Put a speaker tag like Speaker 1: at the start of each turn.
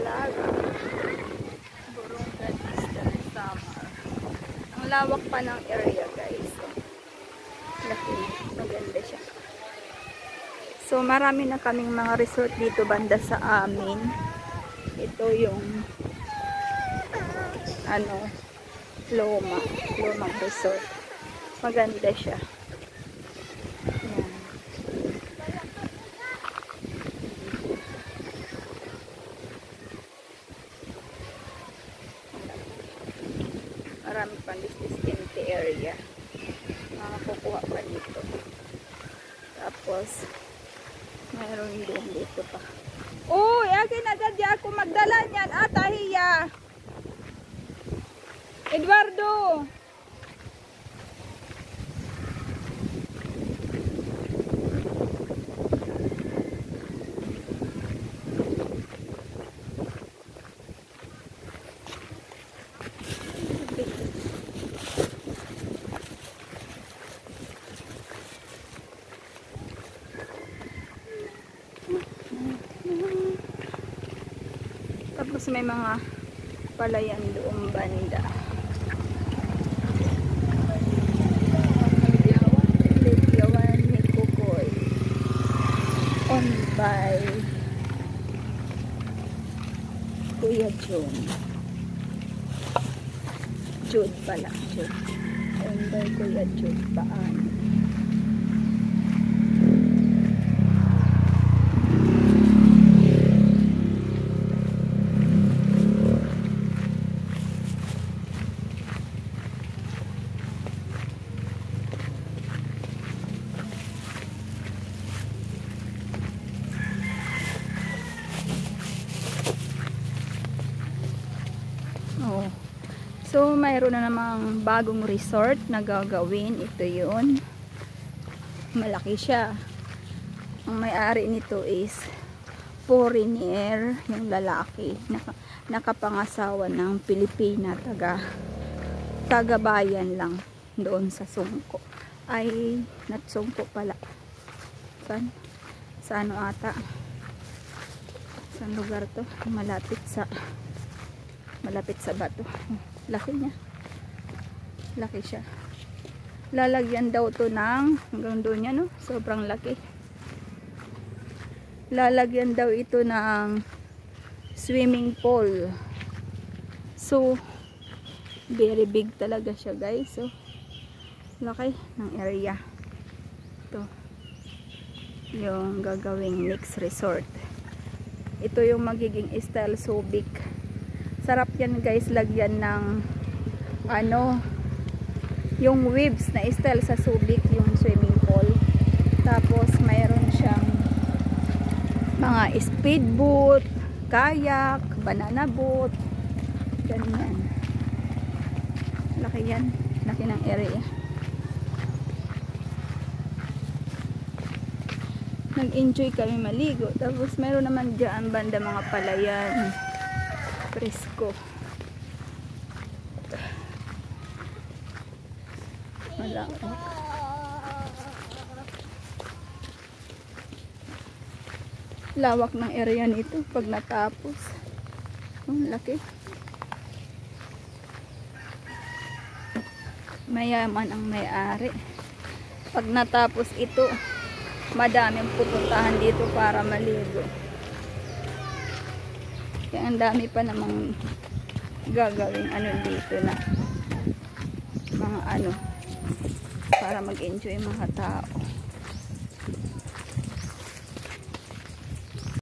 Speaker 1: Dalaga. Burungan Easter Summer. Ang lawak pa ng area, guys. So, laki. Maganda siya. So, marami na kaming mga resort dito banda sa amin. Ito yung Lomang Resort. Maganda siya. Yan. Marami pang distinct area. Makakukuha pa dito. Tapos, mayroon din dito pa. Uy, akin na dyan ako magdala niyan. Tahiya. Eduardo. Tapos may mga palayan doong banda. Ligyawan ni Kukoy. On by Kuya Jude pala. Jude. On by Kuya Jude Paan. Oh. So, mayroon na namang bagong resort na gagawin. Ito yun. Malaki siya. Ang may-ari nito is foreigner, yung lalaki. Nakapangasawa ng Pilipina. Taga-bayan lang doon sa Sungko. Ay, not Sungko pala. Saan? Sa ano ata? Saan lugar to? Malapit sa bato. Laki niya. Laki siya. Lalagyan daw to ng hanggang doon niya, no? Sobrang laki. Lalagyan daw ito ng swimming pool. So, very big talaga siya, guys. So, laki ng area. Ito. Yung gagawing next resort. Ito yung magiging style Subic. Sarap yan, guys, lagyan ng yung waves na style sa Subic, yung swimming pool. Tapos mayroon siyang mga speedboat, kayak, banana boat, ganyan. Laki yan. Laki ng area. Nag-enjoy kami maligo. Tapos mayroon naman dyan banda mga palayan. Presko. Malawak. Lawak ng area nito pag natapos. Laki. Mayaman ang may-ari. Pag natapos ito, madaming pupuntahan dito para maligo. Kaya ang dami pa namang gagawing dito na mga para mag-enjoy mga tao.